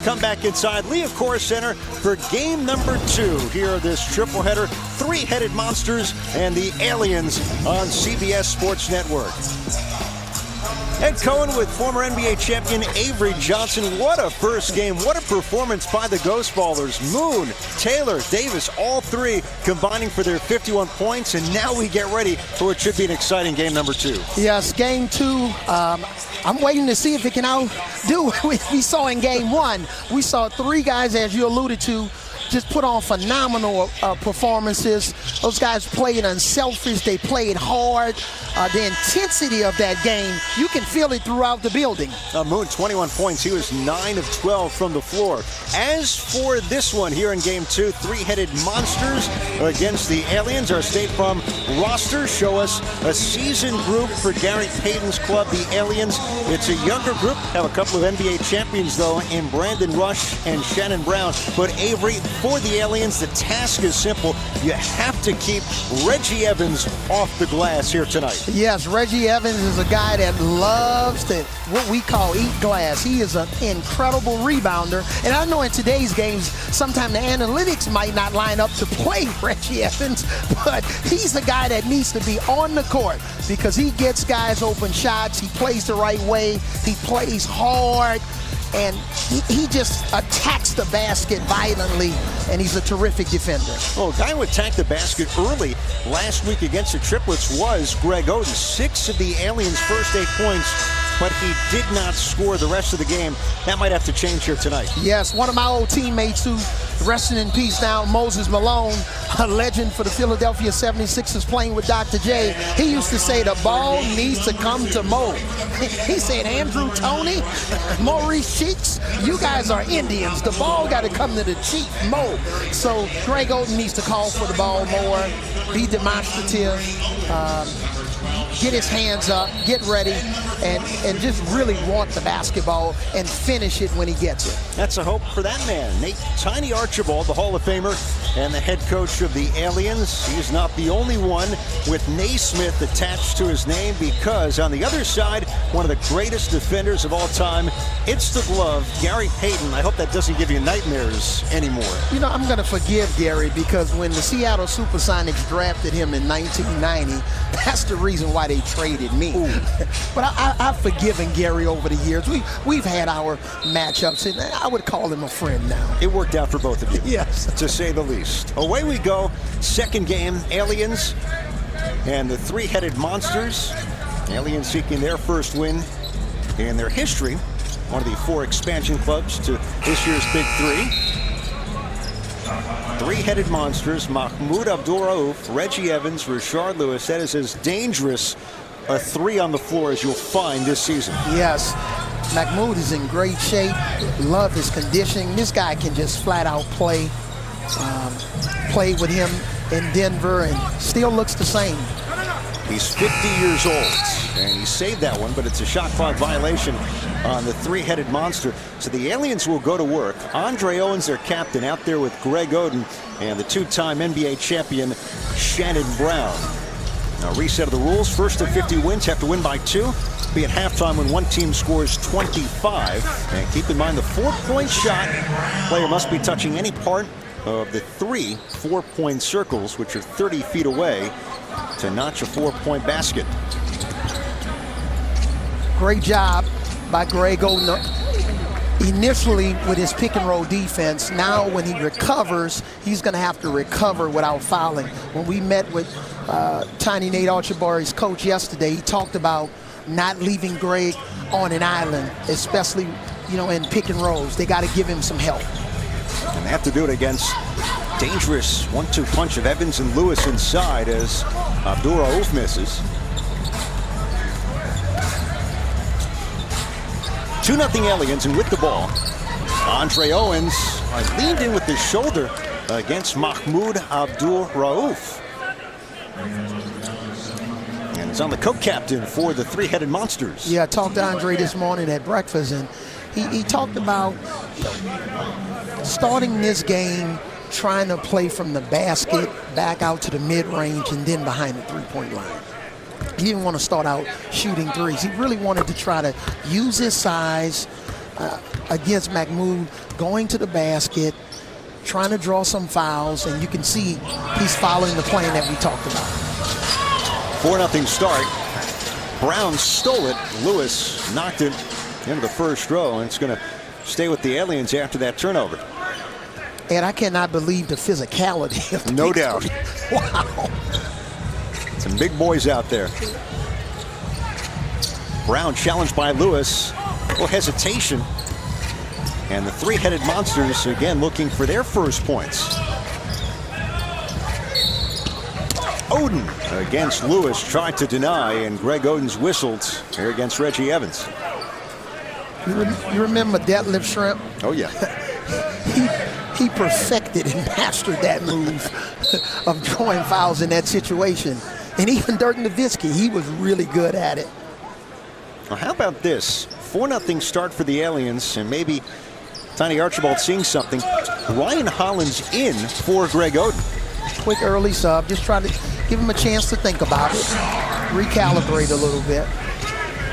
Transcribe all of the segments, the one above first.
come back inside Leocore Center for game number 2 here of this triple header. Three-headed monsters and the aliens on CBS Sports Network. Ed Cohen with former NBA champion Avery Johnson. What a first game. What a performance by the Ghost Ballers. Moon, Taylor, Davis, all three combining for their 51 points. And now we get ready for what should be an exciting game number 2. Yes, game 2. I'm waiting to see if it can outdo what we saw in game 1. We saw 3 guys, as you alluded to, just put on phenomenal performances. Those guys played unselfish. They played hard. The intensity of that game, you can feel it throughout the building. Moon, 21 points. He was 9 of 12 from the floor. As for this one here in game 2, three-headed monsters against the aliens. Our State Farm roster show us a seasoned group for Gary Payton's club, the Aliens. It's a younger group. Have a couple of NBA champions, though, in Brandon Rush and Shannon Brown. But Avery, for the Aliens, the task is simple. You have to keep Reggie Evans off the glass here tonight. Yes, Reggie Evans is a guy that loves to, what we call, eat glass. He is an incredible rebounder. And I know in today's games, sometimes the analytics might not line up to play Reggie Evans, but he's the guy that needs to be on the court because he gets guys open shots. He plays the right way. He plays hard. And he just attacks the basket violently, and he's a terrific defender. Well, a guy who attacked the basket early last week against the Triplets was Greg Oden. 6 of the Aliens' first 8 points, but he did not score the rest of the game. That might have to change here tonight. Yes, one of my old teammates who resting in peace now, Moses Malone, a legend for the Philadelphia 76ers playing with Dr. J. He used to say the ball needs to come to Mo. He said, Andrew Toney, Maurice Cheeks, you guys are Indians. The ball got to come to the chief, Mo. So Greg Oden needs to call for the ball more, be demonstrative, get his hands up, get ready, and just really want the basketball and finish it when he gets it. That's a hope for that man. Nate Tiny Archibald, the Hall of Famer and the head coach of the Aliens. He's not the only one with Naismith attached to his name because on the other side, one of the greatest defenders of all time, it's the glove, Gary Payton. I hope that doesn't give you nightmares anymore. You know, I'm going to forgive Gary because when the Seattle Supersonics drafted him in 1990, that's the reason why they traded me. But I've forgiven Gary over the years. We've had our matchups, and I would call him a friend now. It worked out for both of you. Yes. To say the least. Away we go. Second game, Aliens and the three-headed monsters. Aliens seeking their first win in their history. One of the 4 expansion clubs to this year's Big 3. Three-headed monsters, Mahmoud Abdul-Rauf, Reggie Evans, Rashard Lewis. That is as dangerous a 3 on the floor as you'll find this season. Yes. Mahmoud is in great shape. Love his conditioning. This guy can just flat out play. Played with him in Denver and still looks the same. He's 50 years old, and he saved that one, but it's a shot clock violation on the three-headed monster. So the Aliens will go to work. Andre Owens, their captain, out there with Greg Oden and the 2-time NBA champion Shannon Brown. Now, reset of the rules. First of 50 wins have to win by 2. Be at halftime when one team scores 25. And keep in mind the 4-point shot. Player must be touching any part of the 3 4-point circles, which are 30 feet away, to notch a 4-point basket. Great job by Greg Oden initially with his pick and roll defense. Now when he recovers, he's going to have to recover without fouling. When we met with Tiny Nate Archibald, his coach, yesterday, he talked about not leaving Greg on an island, especially, in pick and rolls. They got to give him some help. And they have to do it against dangerous 1-2 punch of Evans and Lewis inside as Abdul-Rauf misses. 2-0 Aliens, and with the ball, Andre Owens leaned in with his shoulder against Mahmoud Abdul-Rauf. And it's on the co-captain for the three-headed monsters. Yeah, I talked to Andre this morning at breakfast, and he talked about starting this game trying to play from the basket back out to the mid-range and then behind the three-point line. He didn't want to start out shooting threes. He really wanted to try to use his size, against Mahmoud, going to the basket, trying to draw some fouls, and you can see he's following the plan that we talked about. 4-0 start. Brown stole it. Lewis knocked it into the first row, and it's going to stay with the Aliens after that turnover. And I cannot believe the physicality of the No Big doubt. Three. Wow. Some big boys out there. Brown challenged by Lewis. A little hesitation. And the three-headed monsters again looking for their first points. Odin against Lewis tried to deny, and Greg Oden's whistled here against Reggie Evans. You remember Deadlift Shrimp? Oh, yeah. He perfected and mastered that move of drawing fouls in that situation. And even Dirk Nowitzki, he was really good at it. Well, how about this? 4-0 start for the Aliens, and maybe Tiny Archibald seeing something. Ryan Hollins in for Greg Oden. Quick early sub, just trying to give him a chance to think about it, recalibrate a little bit.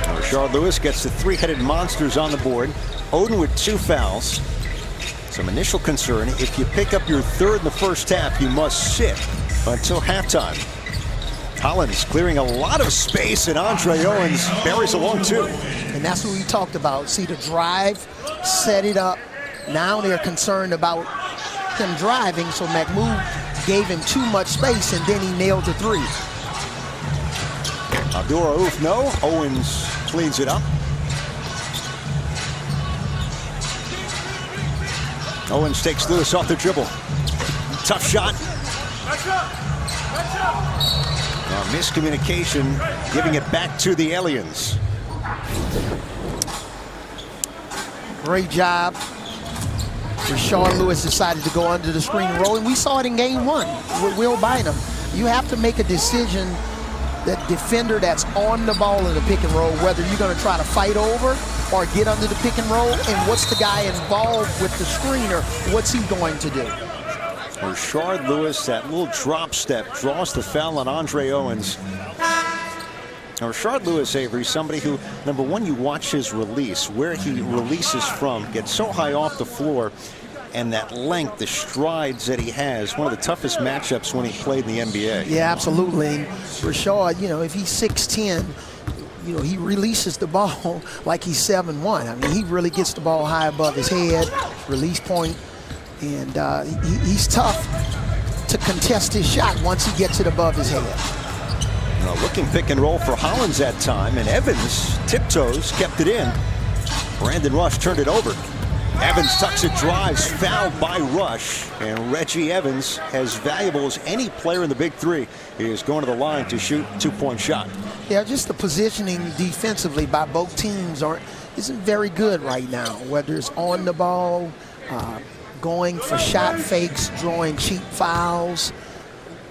Rashard Lewis gets the three-headed monsters on the board. Oden with 2 fouls. Some initial concern, if you pick up your third in the first half, you must sit until halftime. Hollins clearing a lot of space, and Andre Owens buries along too. And that's what we talked about. See the drive, set it up. Now they're concerned about him driving, so Mahmoud gave him too much space, and then he nailed the three. Abdul-Rauf, no. Owens cleans it up. Owens takes Lewis off the dribble. Tough shot. Miscommunication, giving it back to the Aliens. Great job. Rashard Lewis decided to go under the screen and roll, and we saw it in game 1 with Will Bynum. You have to make a decision, that defender that's on the ball in the pick and roll, whether you're going to try to fight over or get under the pick and roll, and what's the guy involved with the screener, what's he going to do? Rashard Lewis, that little drop step, draws the foul on Andre Owens. Now, Rashard Lewis, Avery, somebody who, number one, you watch his release, where he releases from, gets so high off the floor, and that length, the strides that he has, one of the toughest matchups when he played in the NBA. Yeah, absolutely. And Rashard, you know, if he's 6'10", you know, he releases the ball like he's 7'1". I mean, he really gets the ball high above his head, release point, and he's tough to contest his shot once he gets it above his head. Looking pick and roll for Hollins that time, and Evans tiptoes, kept it in. Brandon Rush turned it over. Evans tucks it, drives, fouled by Rush, and Reggie Evans, as valuable as any player in the Big Three, is going to the line to shoot a 2-point shot. Yeah, just the positioning defensively by both teams isn't very good right now, whether it's on the ball, going for shot fakes, drawing cheap fouls.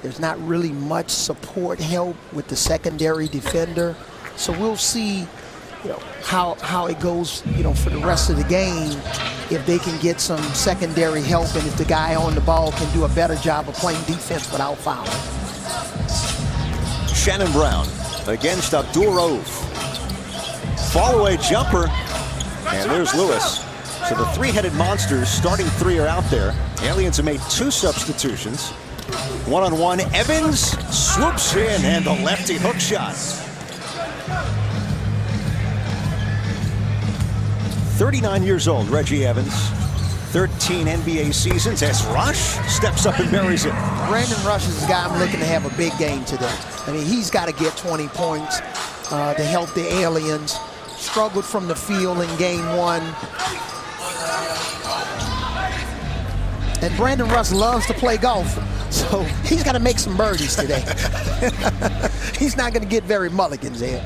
There's not really much support help with the secondary defender. So we'll see, you know, how it goes, you know, for the rest of the game, if they can get some secondary help and if the guy on the ball can do a better job of playing defense without fouling. Shannon Brown against Abdul-Rauf. Fall-away jumper, and there's Lewis. So the three-headed monsters, starting 3 are out there. Aliens have made 2 substitutions. One-on-one, Evans swoops in, and the lefty hook shot. 39 years old, Reggie Evans. 13 NBA seasons as Rush steps up and buries it. Brandon Rush is the guy I'm looking to have a big game today. I mean, he's got to get 20 points to help the Aliens. Struggled from the field in game 1. And Brandon Rush loves to play golf, so he's got to make some birdies today. He's not going to get very mulligans there.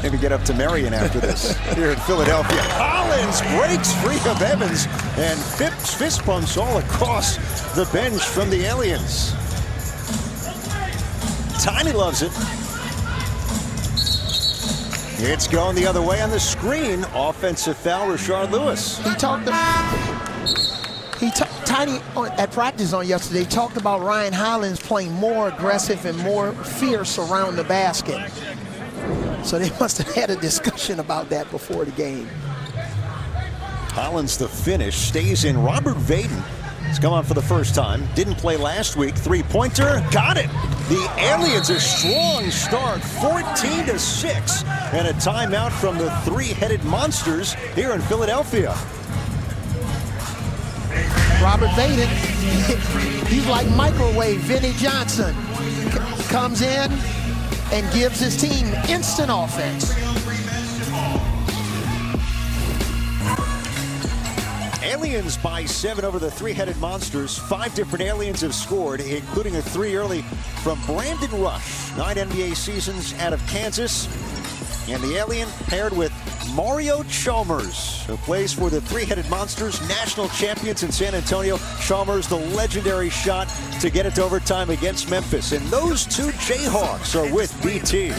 Maybe get up to Marion after this here in Philadelphia. Hollins breaks free of Evans and fist pumps all across the bench from the Aliens. Tiny loves it. It's going the other way on the screen. Offensive foul, Rashard Lewis. Tiny at practice on yesterday talked about Ryan Hollins playing more aggressive and more fierce around the basket. So they must have had a discussion about that before the game. Hollins the finish, stays in. Robert Vaden has come on for the first time. Didn't play last week. Three-pointer, got it. The Aliens a strong start, 14-6. And a timeout from the three-headed monsters here in Philadelphia. Robert Vaden, he's like microwave Vinnie Johnson. Comes in and gives his team instant offense. Aliens by 7 over the three-headed monsters. 5 different Aliens have scored, including a 3 early from Brandon Rush. 9 NBA seasons out of Kansas. And the Alien paired with Mario Chalmers, who plays for the three-headed monsters, national champions in San Antonio. Chalmers, the legendary shot to get it to overtime against Memphis. And those two Jayhawks are with BT.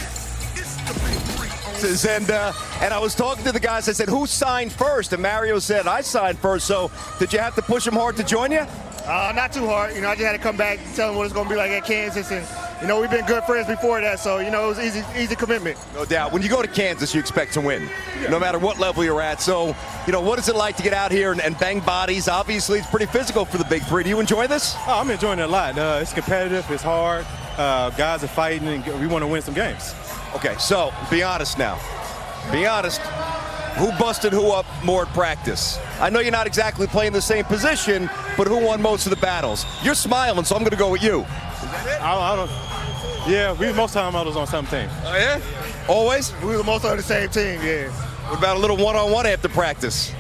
And I was talking to the guys. I said, who signed first? And Mario said, I signed first. So did you have to push him hard to join you? Not too hard. I just had to come back and tell him what it's going to be like at Kansas. And, we've been good friends before that. So, it was easy commitment. No doubt. When you go to Kansas, you expect to win, no matter what level you're at. So, what is it like to get out here and bang bodies? Obviously, it's pretty physical for the Big 3. Do you enjoy this? Oh, I'm enjoying it a lot. It's competitive. It's hard. Guys are fighting, and we want to win some games. Okay, so be honest now. Be honest. Who busted who up more at practice? I know you're not exactly playing the same position, but who won most of the battles? You're smiling, so I'm going to go with you. I don't. Yeah, we most time on the same team. Oh, yeah? Always? We were most on the same team, yeah. What about a little one-on-one after practice?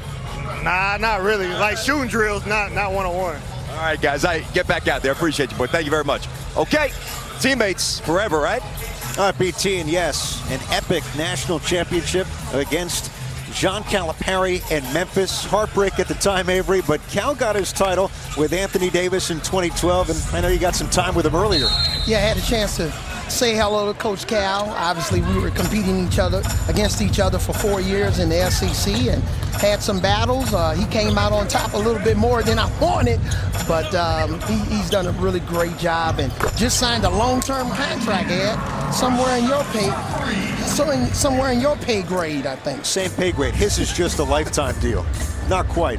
Nah, not really. Like shooting drills, not one-on-one. All right, guys, get back out there. Appreciate you, boy. Thank you very much. Okay, teammates forever, right? BT, and yes, an epic national championship against John Calipari and Memphis. Heartbreak at the time, Avery, but Cal got his title with Anthony Davis in 2012, and I know you got some time with him earlier. Yeah, I had a chance to say hello to Coach Cal. Obviously, we were competing against each other for 4 years in the SEC and had some battles. He came out on top a little bit more than I wanted, but he's done a really great job and just signed a long-term contract, Ed, somewhere in your pay grade, I think. Same pay grade. His is just a lifetime deal. Not quite.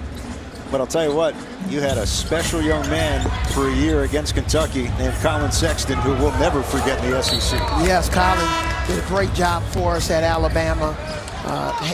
But I'll tell you what, you had a special young man for a year against Kentucky named Colin Sexton, who we'll never forget in the SEC. Yes, Colin did a great job for us at Alabama.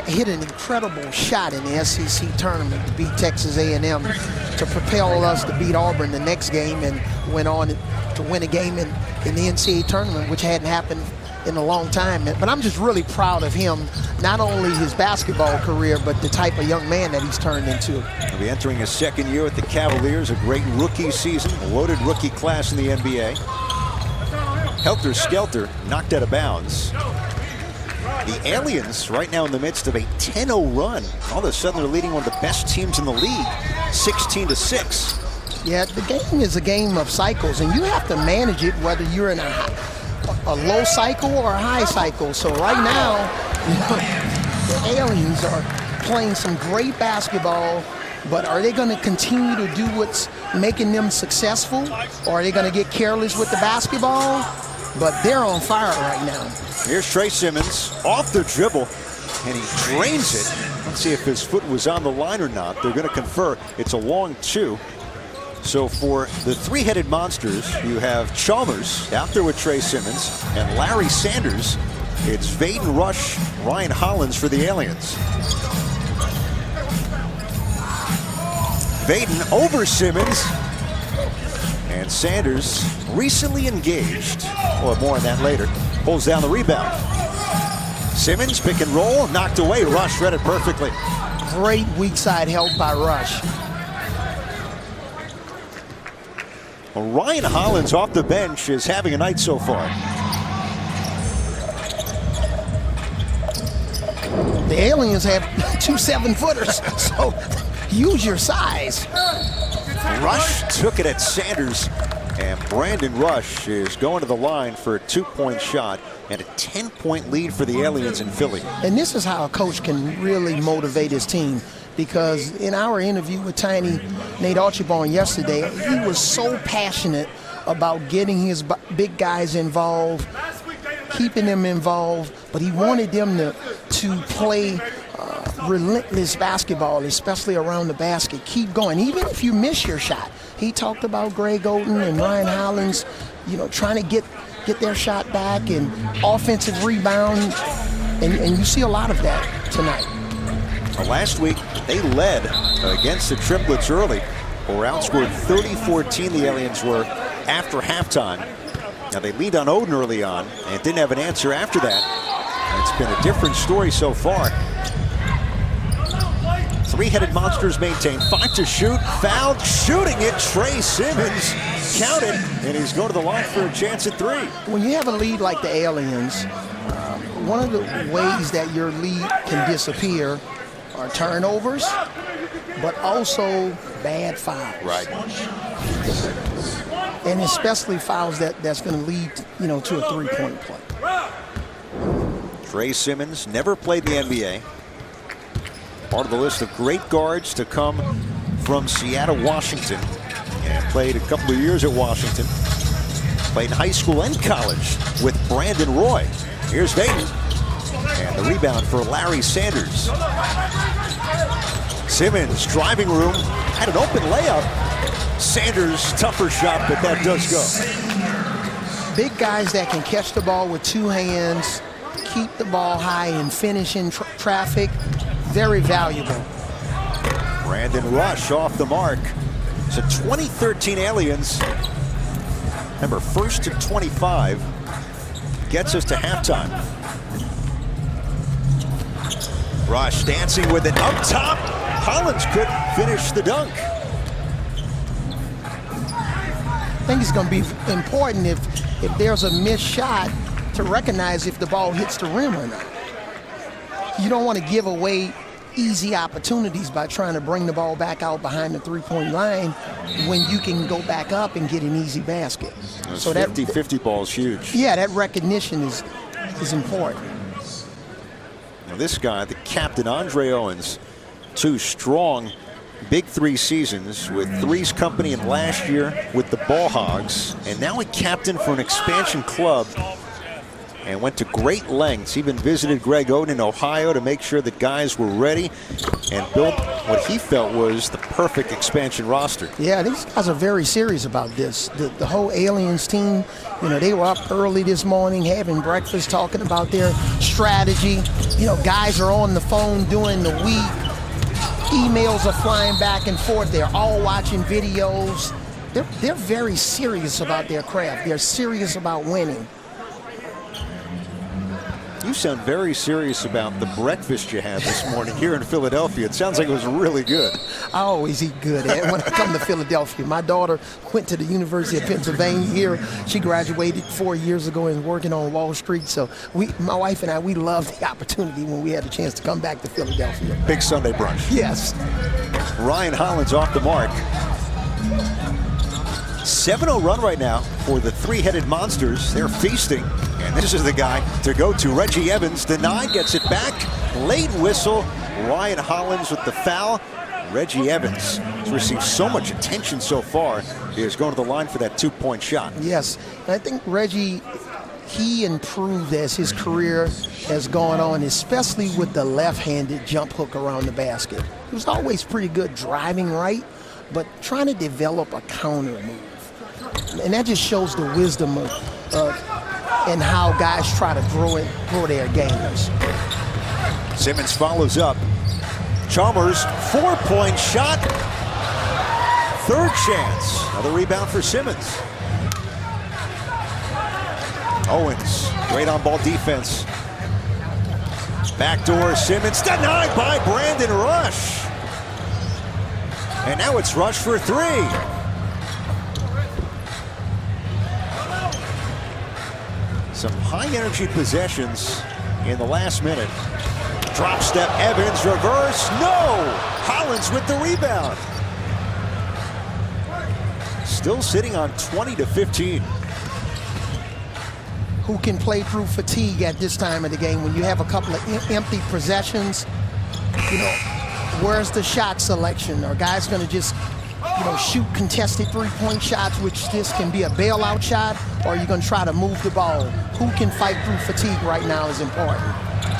Hit an incredible shot in the SEC tournament to beat Texas A&M, to propel us to beat Auburn the next game, and went on to win a game in the NCAA tournament, which hadn't happened in a long time. But I'm just really proud of him, not only his basketball career, but the type of young man that he's turned into. He'll be entering his second year with the Cavaliers, a great rookie season, a loaded rookie class in the NBA. Helter Skelter, knocked out of bounds. The Aliens right now in the midst of a 10-0 run. All of a sudden they're leading one of the best teams in the league, 16-6. Yeah, the game is a game of cycles, and you have to manage it whether you're in a low cycle or a high cycle. So right now, the Aliens are playing some great basketball, but are they going to continue to do what's making them successful, or are they going to get careless with the basketball? But they're on fire right now. Here's Trey Simmons off the dribble, and he drains it. Let's see if his foot was on the line or not. They're going to confer. It's a long two. So for the three-headed monsters, you have Chalmers out there with Trey Simmons and Larry Sanders. It's Vaden Rush, Ryan Hollins for the Aliens. Vaden over Simmons. And Sanders, recently engaged. Well, more on that later. Pulls down the rebound. Simmons, pick and roll, knocked away. Rush read it perfectly. Great weak side help by Rush. Ryan Hollins off the bench is having a night so far. The Aliens have 2 7-footers, so use your size. Rush took it at Sanders, and Brandon Rush is going to the line for a 2-point shot and a 10-point lead for the Aliens in Philly. And this is how a coach can really motivate his team, because in our interview with Tiny Nate Archibald yesterday, he was so passionate about getting his big guys involved, keeping them involved, but he wanted them to play relentless basketball, especially around the basket. Keep going, even if you miss your shot. He talked about Greg Oden and Ryan Hollins, trying to get their shot back and offensive rebound, and you see a lot of that tonight. Last week, they led against the triplets early, or outscored 30-14 the Aliens were after halftime. Now they lead on Oden early on and didn't have an answer after that. It's been a different story so far. Three-headed monsters maintain. 5 to shoot. Fouled. Shooting it. Trey Simmons counted, and he's going to the line for a chance at 3. When you have a lead like the Aliens, one of the ways that your lead can disappear are turnovers, but also bad fouls. Right. And especially fouls that's going to lead, to a three-point play. Trey Simmons never played in the NBA. Part of the list of great guards to come from Seattle, Washington. And played a couple of years at Washington. Played in high school and college with Brandon Roy. Here's Payton. And the rebound for Larry Sanders. Simmons, driving room, had an open layup. Sanders, tougher shot, but that does go. Big guys that can catch the ball with 2 hands, keep the ball high and finish in traffic, very valuable. Brandon Rush off the mark. So 2013 Aliens, remember, 1st to 25, gets us to halftime. Rush dancing with it up top. Hollins could finish the dunk. I think it's going to be important if there's a missed shot to recognize if the ball hits the rim or not. You don't want to give away easy opportunities by trying to bring the ball back out behind the three-point line when you can go back up and get an easy basket. So that 50-50 ball is huge. Yeah, that recognition is important. Now this guy, the captain, Andre Owens, 2 strong Big 3 seasons with Three's Company and last year with the Ball Hogs, and now a captain for an expansion club, and went to great lengths. Even visited Greg Oden in Ohio to make sure that guys were ready and built what he felt was the perfect expansion roster. Yeah, these guys are very serious about this. The whole Aliens team, they were up early this morning having breakfast, talking about their strategy. Guys are on the phone during the week. Emails are flying back and forth. They're all watching videos. They're very serious about their craft. They're serious about winning. You sound very serious about the breakfast you had this morning here in Philadelphia. It sounds like it was really good. I always eat good when I come to Philadelphia. My daughter went to the University of Pennsylvania here. She graduated 4 years ago and is working on Wall Street. So my wife and I, we loved the opportunity when we had a chance to come back to Philadelphia. Big Sunday brunch. Yes. Ryan Hollins off the mark. 7-0 run right now for the three-headed monsters. They're feasting. And this is the guy to go to. Reggie Evans denied, gets it back. Late whistle. Ryan Hollins with the foul. Reggie Evans has received so much attention so far. He is going to the line for that 2-point shot. Yes, and I think Reggie, he improved as his career has gone on, especially with the left-handed jump hook around the basket. He was always pretty good driving right, but trying to develop a counter move. And that just shows the wisdom of and how guys try to grow their games. Simmons follows up. Chalmers, 4-point shot. Third chance. Another rebound for Simmons. Owens, great on-ball defense. Backdoor Simmons, denied by Brandon Rush. And now it's Rush for 3. Some high-energy possessions in the last minute. Drop step, Evans, reverse, no! Hollins with the rebound. Still sitting on 20-15. Who can play through fatigue at this time of the game when you have a couple of empty possessions? Where's the shot selection? Are guys going to just, shoot contested three-point shots, which this can be a bailout shot, or are you going to try to move the ball? Who can fight through fatigue right now is important.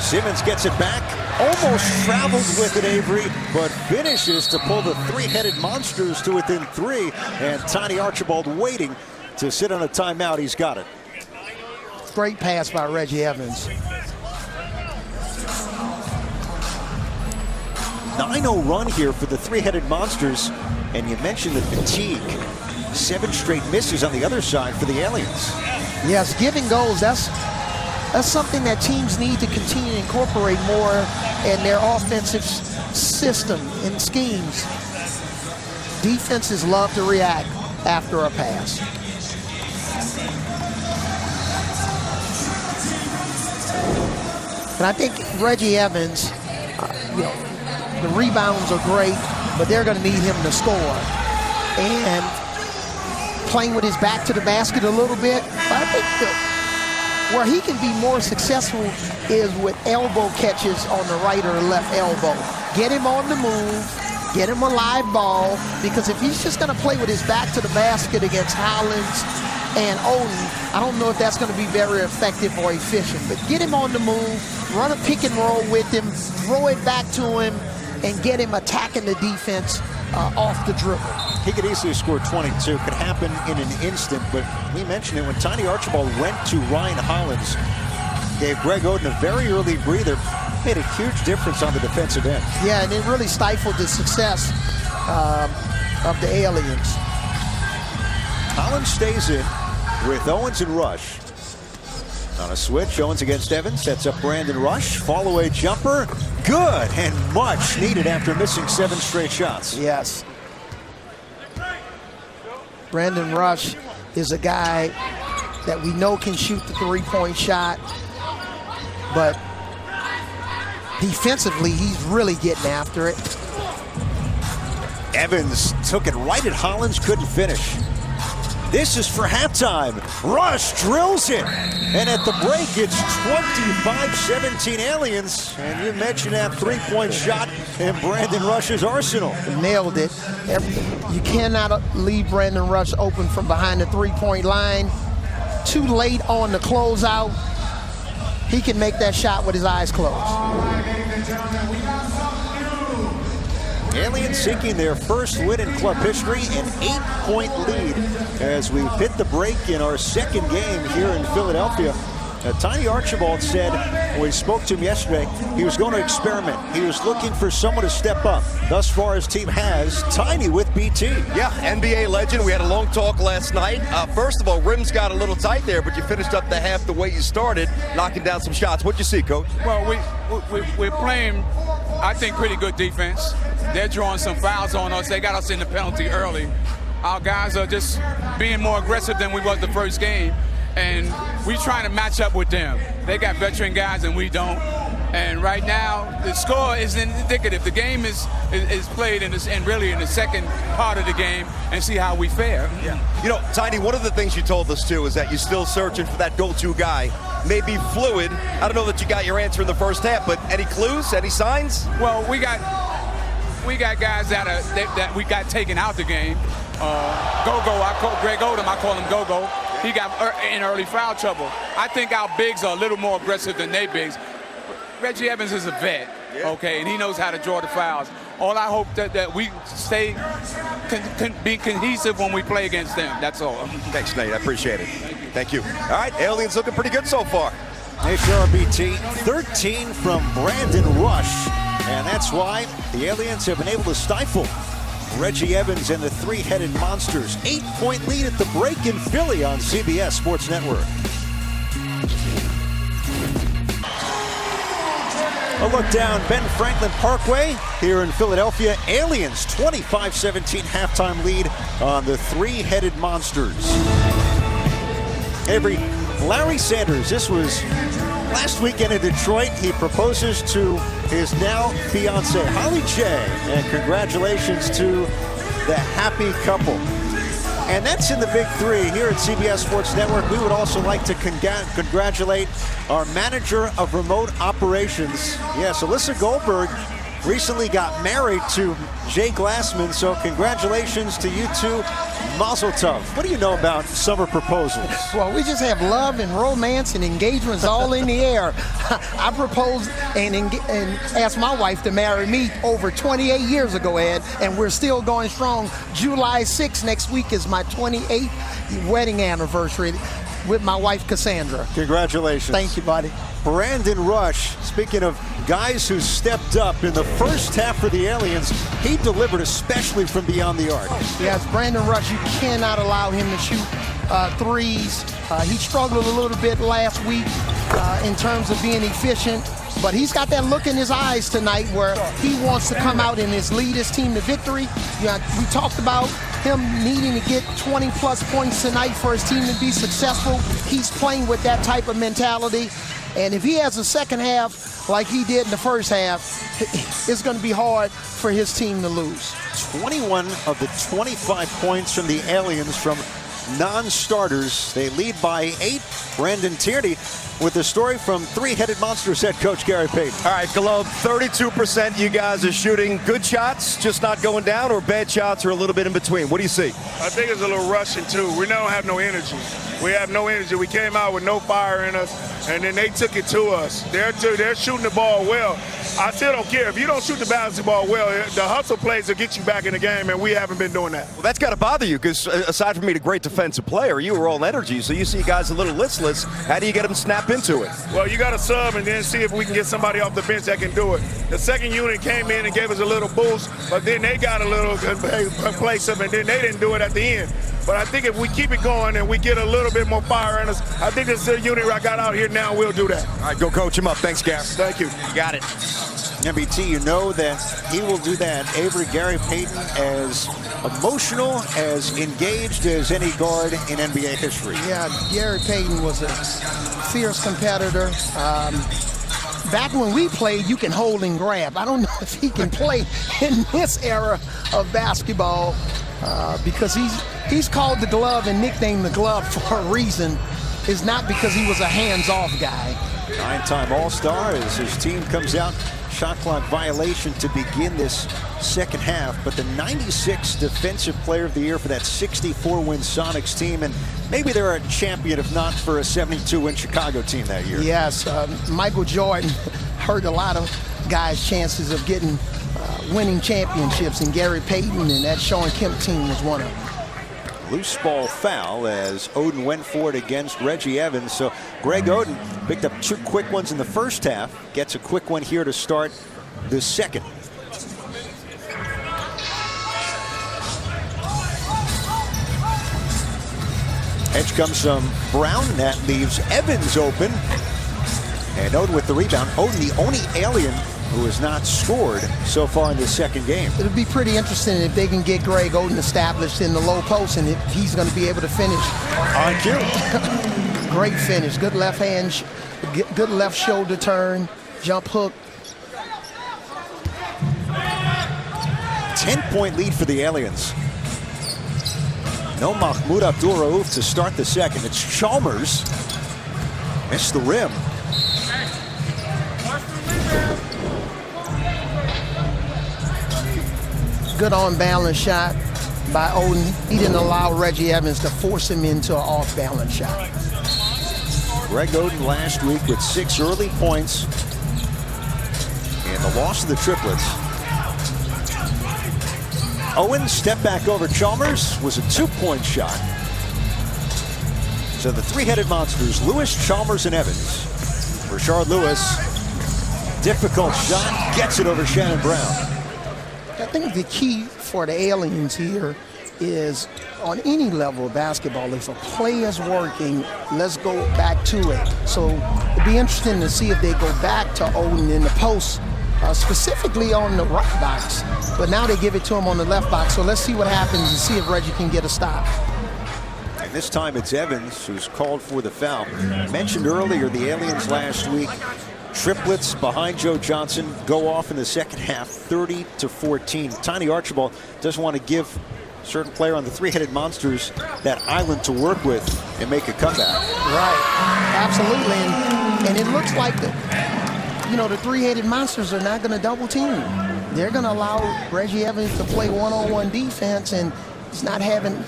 Simmons gets it back. almost travels with it, Avery, but finishes to pull the three-headed monsters to within 3. And Tiny Archibald waiting to sit on a timeout. He's got it. Great pass by Reggie Evans. 9-0 run here for the three-headed monsters. And you mentioned the fatigue. 7 straight misses on the other side for the Aliens. Yes, giving goals, that's something that teams need to continue to incorporate more in their offensive system and schemes. Defenses love to react after a pass. And I think Reggie Evans, the rebounds are great, but they're going to need him to score. And playing with his back to the basket a little bit, I think where he can be more successful is with elbow catches on the right or left elbow. Get him on the move, get him a live ball, because if he's just going to play with his back to the basket against Hollins and Odin, I don't know if that's going to be very effective or efficient. But get him on the move, run a pick and roll with him, throw it back to him, and get him attacking the defense off the dribble. He could easily score 22. Could happen in an instant, but we mentioned it when Tiny Archibald went to Ryan Hollins, gave Greg Oden a very early breather, made a huge difference on the defensive end. Yeah, and it really stifled the success of the Aliens. Hollins stays in with Owens and Rush. On a switch, Owens against Evans, sets up Brandon Rush. Fall-away jumper, good, and much needed after missing 7 straight shots. Yes. Brandon Rush is a guy that we know can shoot the three-point shot, but defensively, he's really getting after it. Evans took it right at Hollins, couldn't finish. This is for halftime. Rush drills it. And at the break, it's 25-17 Aliens. And you mentioned that three-point shot in Brandon Rush's arsenal. Nailed it. You cannot leave Brandon Rush open from behind the three-point line. Too late on the closeout. He can make that shot with his eyes closed. Aliens seeking their first win in club history, an 8-point lead as we hit the break in our second game here in Philadelphia. Tiny Archibald said when we spoke to him yesterday, he was going to experiment. He was looking for someone to step up. Thus far, his team has Tiny with BT. Yeah, NBA legend. We had a long talk last night. First of all, rims got a little tight there, but you finished up the half the way you started, knocking down some shots. What'd you see, Coach? Well, we're playing, I think, pretty good defense. They're drawing some fouls on us. They got us in the penalty early. Our guys are just being more aggressive than we was the first game, and we trying to match up with them. They got veteran guys and we don't. And right now, the score is indicative. The game is played really in the second part of the game, and see how we fare. Yeah. You know, Tiny, one of the things you told us too is that you're still searching for that go-to guy. Maybe fluid. I don't know that you got your answer in the first half, but any clues, any signs? Well, we got guys that we got taken out the game. Go-Go, I call Greg Odom, I call him Go-Go. He got in early foul trouble. I think our bigs are a little more aggressive than they bigs. Reggie Evans is a vet, okay, and he knows how to draw the fouls. All I hope that we stay be cohesive when we play against them. That's all. Thanks, Nate. I appreciate it. Thank you. All right, Aliens looking pretty good so far. HRBT, 13 from Brandon Rush. And that's why the Aliens have been able to stifle Reggie Evans and the three-headed monsters. 8-point lead at the break in Philly on CBS Sports Network. A look down Ben Franklin Parkway here in Philadelphia. Aliens 25-17 halftime lead on the three-headed monsters. Larry Sanders, this was last weekend in Detroit. He proposes to his now fiancée, Holly J. And congratulations to the happy couple. And that's in the Big 3 here at CBS Sports Network. We would also like to congratulate our manager of remote operations. Yes, Alyssa Goldberg recently got married to Jay Glassman, so congratulations to you two. Mazel tov. What do you know about summer proposals? Well, we just have love and romance and engagements all in the air. I proposed and asked my wife to marry me over 28 years ago, Ed, and we're still going strong. July 6th next week is my 28th wedding anniversary with my wife, Cassandra. Congratulations. Thank you, buddy. Brandon Rush, speaking of guys who stepped up in the first half for the Aliens, he delivered especially from beyond the arc. Yes, Brandon Rush, you cannot allow him to shoot threes. He struggled a little bit last week in terms of being efficient, but he's got that look in his eyes tonight where he wants to come out and lead his team to victory. We talked about him needing to get 20-plus points tonight for his team to be successful. He's playing with that type of mentality. And if he has a second half like he did in the first half, it's going to be hard for his team to lose. 21 of the 25 points from the Aliens from non-starters. They lead by 8. Brandon Tierney with the story from Three-Headed Monsters head coach Gary Payton. All right, Globe, 32% you guys are shooting good shots, just not going down, or bad shots, or a little bit in between. What do you see? I think it's a little rushing, too. We don't have no energy. We have no energy. We came out with no fire in us, and then they took it to us. They're shooting the ball well. I still don't care. If you don't shoot the basketball well, the hustle plays will get you back in the game, and we haven't been doing that. Well, that's got to bother you, because aside from being a great defensive player, you were all energy, so you see guys a little listless. How do you get them snap into it? Well, you got to sub and then see if we can get somebody off the bench that can do it. The second unit came in and gave us a little boost, but then they got a little complacent, and then they didn't do it at the end. But I think if we keep it going and we get a little bit more fire in us, I think this unit I got out here now will do that. All right, go coach him up. Thanks, Gary. Thank you. You got it. MBT, you know that he will do that. Avery Gary Payton, as emotional, as engaged as any guard in NBA history. Yeah, Gary Payton was a fierce competitor. Back when we played, you can hold and grab. I don't know if he can play in this era of basketball because he's called the glove and nicknamed the glove for a reason. It's not because he was a hands-off guy. 9-time All-Star as his team comes out. Shot clock violation to begin this second half, but the 96th Defensive Player of the Year for that 64-win Sonics team, and maybe they're a champion if not for a 72-win Chicago team that year. Yes, Michael Jordan hurt a lot of guys' chances of getting winning championships, and Gary Payton and that Sean Kemp team was one of them. Loose ball foul as Oden went for it against Reggie Evans. So Greg Oden picked up 2 quick ones in the first half, gets a quick one here to start the second. Edge comes from Brown, and that leaves Evans open. And Oden with the rebound. Oden, the only alien who has not scored so far in this second game. It'll be pretty interesting if they can get Greg Oden established in the low post and if he's going to be able to finish. On cue. Great finish. Good left hand, good left shoulder turn, jump hook. 10-point lead for the Aliens. No Mahmoud Abdul-Rauf to start the second. It's Chalmers. Missed the rim. Good on-balance shot by Oden. He didn't allow Reggie Evans to force him into an off-balance shot. Greg Oden last week with 6 early points in the loss of the triplets. Owen step back over Chalmers was a 2-point shot. So the three-headed monsters, Lewis, Chalmers, and Evans. Rashard Lewis, difficult shot, gets it over Shannon Brown. I think the key for the Aliens here is on any level of basketball, if a play is working, let's go back to it. So it'd be interesting to see if they go back to Oden in the post, specifically on the right box. But now they give it to him on the left box. So let's see what happens and see if Reggie can get a stop. And this time it's Evans who's called for the foul. Mentioned earlier the Aliens last week. Triplets behind Joe Johnson go off in the second half, 30-14. Tiny Archibald doesn't want to give a certain player on the three-headed monsters that island to work with and make a comeback. Right, absolutely. And it looks like the three-headed monsters are not going to double team. they're going to allow Reggie Evans to play one-on-one defense, and he's not having,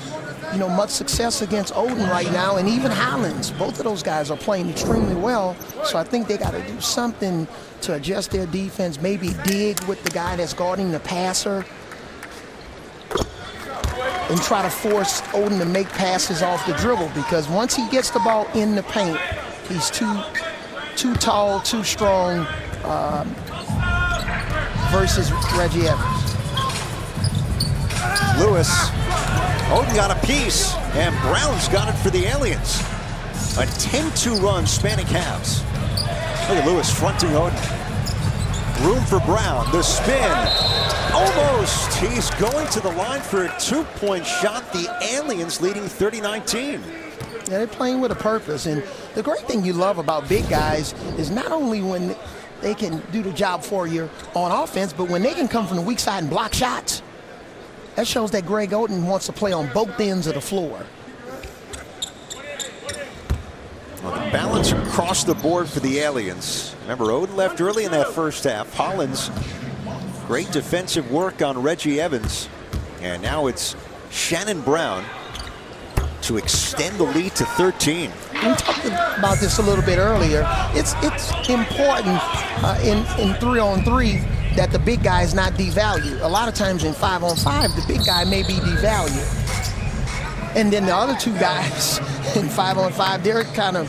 much success against Oden right now, and even Hollins. Both of those guys are playing extremely well, so I think they got to do something to adjust their defense, maybe dig with the guy that's guarding the passer and try to force Oden to make passes off the dribble, because once he gets the ball in the paint, he's too tall, too strong versus Reggie Evans. Lewis. Oden got a piece, and Brown's got it for the Aliens. A 10-2 run spanning halves. Look at Lewis fronting Oden. Room for Brown. The spin. Almost. He's going to the line for a two-point shot. The Aliens leading 30-19. Yeah, they're playing with a purpose. And the great thing you love about big guys is not only when they can do the job for you on offense, but when they can come from the weak side and block shots. That shows that Greg Oden wants to play on both ends of the floor. Well, the balance across the board for the Aliens. Remember, Oden left early in that first half. Hollins, great defensive work on Reggie Evans. And now it's Shannon Brown to extend the lead to 13. We talked about this a little bit earlier. It's important in 3-on-3 that the big guy is not devalued. A lot of times in 5-on-5, the big guy may be devalued. And then the other two guys in 5-on-5, they're kind of,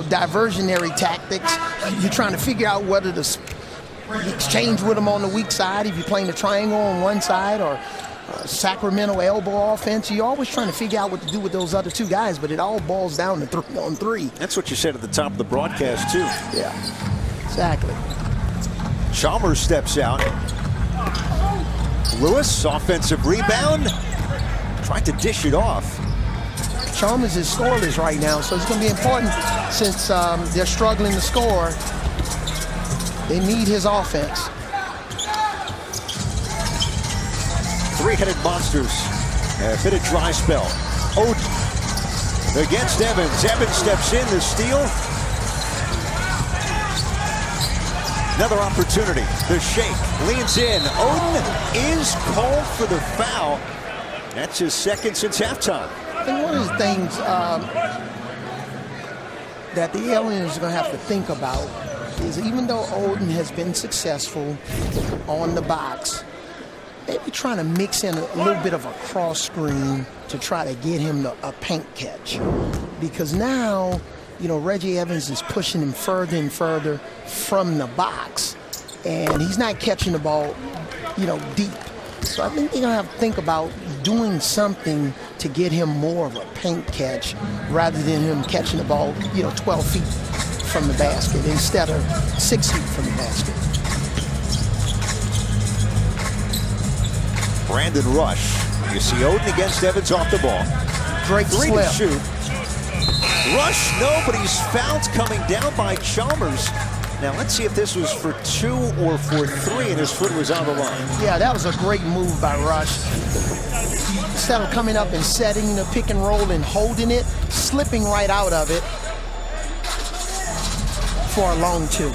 diversionary tactics. You're trying to figure out whether to exchange with them on the weak side, if you're playing the triangle on one side, or Sacramento elbow offense. You're always trying to figure out what to do with those other two guys, but it all boils down to 3-on-3. That's what you said at the top of the broadcast, too. Yeah, exactly. Chalmers steps out. Lewis, offensive rebound. Tried to dish it off. Chalmers is scoreless right now, so it's going to be important since they're struggling to score. They need his offense. Three-headed monsters. A bit of dry spell. Oden against Evans. Evans steps in, the steal. Another opportunity. The shake leans in. Oden is called for the foul. That's his second since halftime. And one of the things that the Aliens are going to have to think about is, even though Oden has been successful on the box, maybe trying to mix in a little bit of a cross screen to try to get him a paint catch. Because now, Reggie Evans is pushing him further and further from the box, and he's not catching the ball, deep. So I think they're going to have to think about doing something to get him more of a paint catch rather than him catching the ball, 12 feet from the basket instead of 6 feet from the basket. Brandon Rush. You see Oden against Evans off the ball. Great Three slip. to shoot. Rush, no, but he's fouled coming down by Chalmers. Now let's see if this was for 2 or for 3, and his foot was on the line. Yeah, that was a great move by Rush. Instead of coming up and setting the pick and roll and holding it, slipping right out of it for a long 2.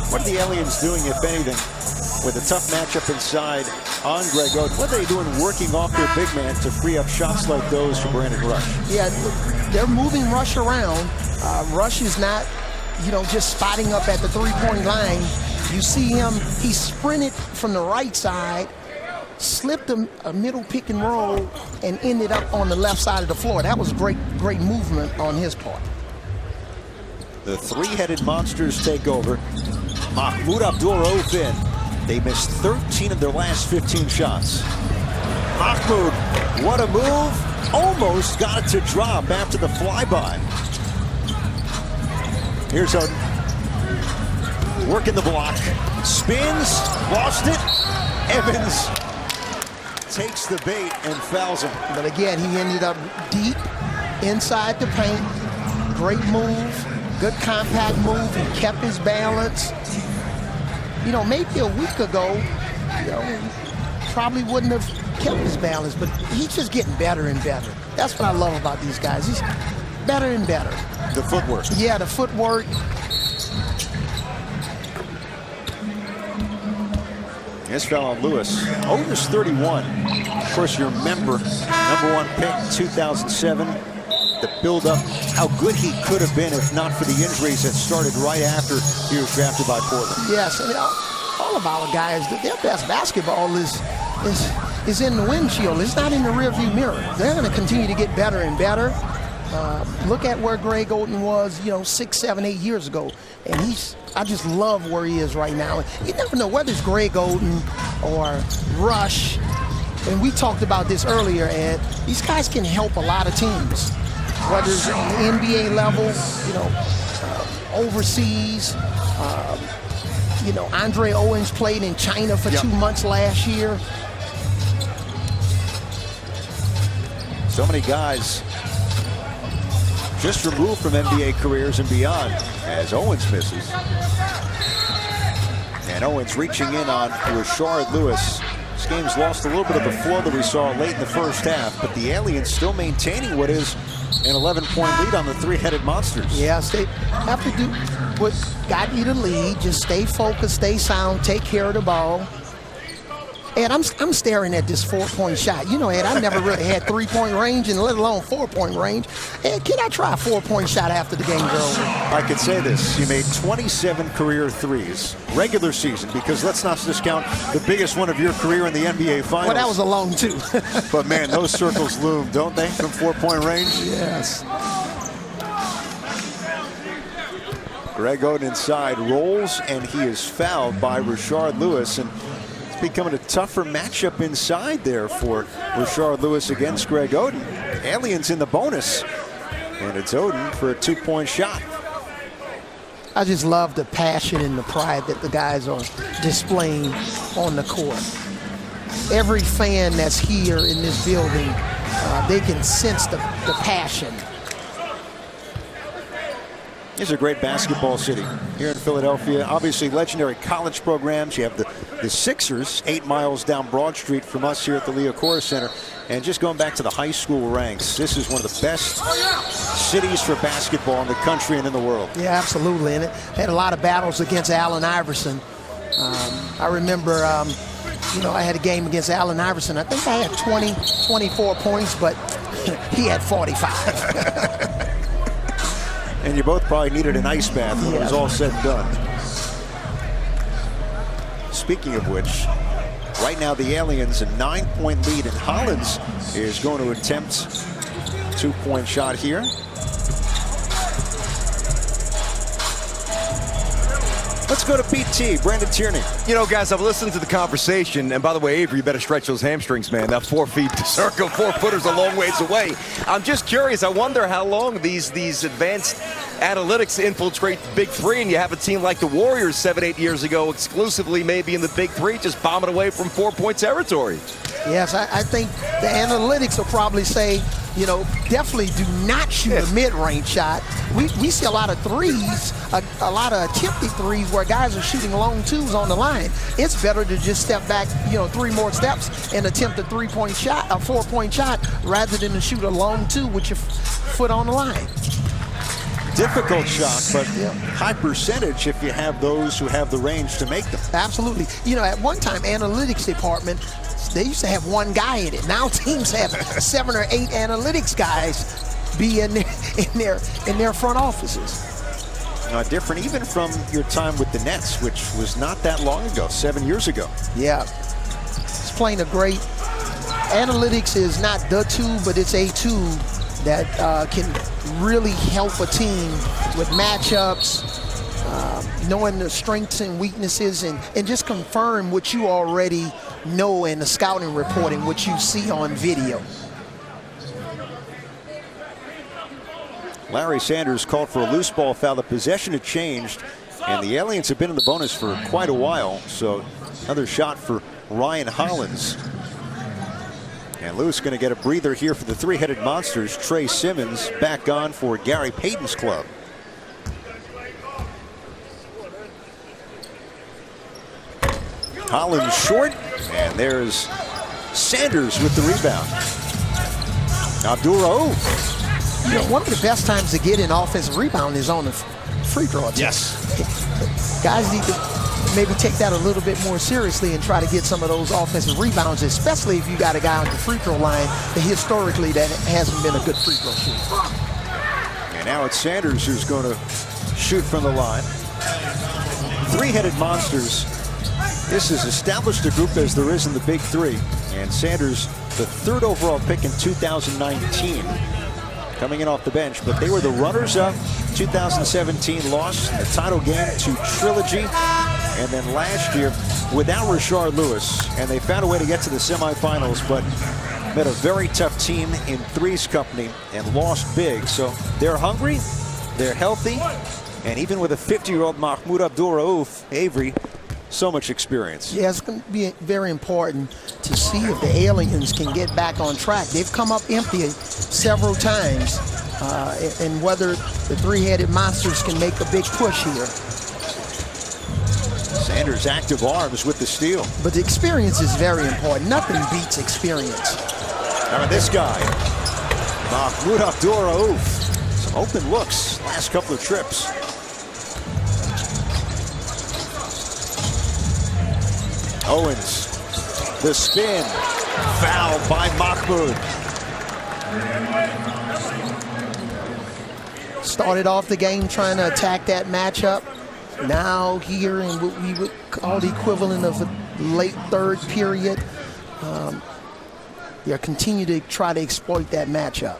What are the Aliens doing, if anything, with a tough matchup inside on Greg Oden? What are they doing working off their big man to free up shots like those for Brandon Rush? Yeah, they're moving Rush around. Rush is not, just spotting up at the three-point line. You see him, he sprinted from the right side, slipped a middle pick and roll, and ended up on the left side of the floor. That was great movement on his part. The three-headed monsters take over. Mahmoud Abdul-Rauf in. They missed 13 of their last 15 shots. Mahmoud, what a move. Almost got it to drop after the flyby. Here's Oden. Working the block. Spins. Lost it. Evans takes the bait and fouls him. But again, he ended up deep inside the paint. Great move. Good compact move. He kept his balance. Maybe a week ago, probably wouldn't have kept his balance, but he's just getting better and better. That's what I love about these guys. He's better and better. The footwork. Yeah, the footwork. This fell on Lewis. Oden's 31. Of course, you remember, #1 pick, 2007. The build-up, how good he could have been if not for the injuries that started right after he was drafted by Portland. Yes, and all of our guys, their best basketball is in the windshield. It's not in the rearview mirror. They're going to continue to get better and better. Look at where Greg Oden was, 6, 7, 8 years ago. And I just love where he is right now. You never know whether it's Greg Oden or Rush. And we talked about this earlier, Ed. These guys can help a lot of teams, whether it's on the NBA level, overseas. Andre Owens played in China for 2 months last year. So many guys just removed from NBA careers and beyond as Owens misses. And Owens reaching in on Rashard Lewis. This game's lost a little bit of the flow that we saw late in the first half, but the Aliens still maintaining what is an 11-point lead on the three-headed monsters. Yes, they have to do what got you the lead. Just stay focused, stay sound, take care of the ball. Ed, I'm staring at this 4-point shot. Ed, I never really had 3-point range and let alone 4-point range. Ed, can I try a 4-point shot after the game's over? I could say this. You made 27 career threes, regular season, because let's not discount the biggest one of your career in the NBA Finals. Well, that was a long two. But, man, those circles loom, don't they, from 4-point range? Yes. Greg Oden inside, rolls, and he is fouled by Rashard Lewis. And it's becoming a tougher matchup inside there for Rashard Lewis against Greg Oden. Aliens in the bonus, and it's Oden for a 2-point shot. I just love the passion and the pride that the guys are displaying on the court. Every fan that's here in this building, they can sense the passion. It's a great basketball city here in Philadelphia. Obviously, legendary college programs. You have the Sixers 8 miles down Broad Street from us here at the Leo Cora Center. And just going back to the high school ranks, this is one of the best cities for basketball in the country and in the world. Yeah, absolutely. And it had a lot of battles against Allen Iverson. I remember, I had a game against Allen Iverson. I think I had 24 points, but he had 45. And you both probably needed an ice bath when it was all said and done. Speaking of which, right now the Aliens a 9-point lead, and Hollins is going to attempt a 2-point shot here. Let's go to PT, Brandon Tierney. Guys, I've listened to the conversation, and by the way, Avery, you better stretch those hamstrings, man. That 4 feet circle, 4-footer's a long ways away. I'm just curious. I wonder how long these advanced analytics infiltrate Big 3, and you have a team like the Warriors 7-8 years ago, exclusively maybe in the Big 3, just bombing away from 4-point territory. Yes, I think the analytics will probably say, definitely do not shoot a mid-range shot. We see a lot of threes, a lot of attempted threes where guys are shooting long twos on the line. It's better to just step back, 3 more steps and attempt a 3-point shot, a 4-point shot, rather than to shoot a long two with your foot on the line. Difficult shot, but high percentage if you have those who have the range to make them. Absolutely. At one time, analytics department, they used to have 1 guy in it. Now teams have 7 or 8 analytics guys be in their front offices. Different even from your time with the Nets, which was not that long ago, 7 years ago. Yeah, it's playing a great. Analytics is not the tool, but it's a tool that can really help a team with matchups, knowing the strengths and weaknesses, and just confirm what you already know in the scouting reporting, what you see on video. Larry Sanders called for a loose ball foul. The possession had changed, and the Aliens have been in the bonus for quite a while. So another shot for Ryan Hollins. And Lewis going to get a breather here for the 3-headed monsters. Trey Simmons back on for Gary Payton's club. Hollins short, and there's Sanders with the rebound. Abdul-Rauf. One of the best times to get an offensive rebound is on the free throw attempt. Yes. Guys need to maybe take that a little bit more seriously and try to get some of those offensive rebounds, especially if you got a guy on the free throw line that historically that hasn't been a good free throw shooter. And now it's Sanders who's going to shoot from the line. Three-headed monsters. This has established a group as there is in the Big Three. And Sanders, the third overall pick in 2019, coming in off the bench. But they were the runners-up. 2017 lost in the title game to Trilogy. And then last year, without Rashard Lewis, and they found a way to get to the semifinals, but met a very tough team in Three's company and lost big. So they're hungry, they're healthy, and even with a 50-year-old Mahmoud Abdul-Rauf, Avery, so much experience. Yeah, it's going to be very important to see if the Aliens can get back on track. They've come up empty several times, and whether the three-headed monsters can make a big push here. Sanders active arms with the steal. But the experience is very important. Nothing beats experience. How about this guy? Mahmoud Abdul-Rauf. Some open looks last couple of trips. Owens, the spin, foul by Mahmoud. Started off the game trying to attack that matchup. Now here in what we would call the equivalent of a late third period, they'll continue to try to exploit that matchup.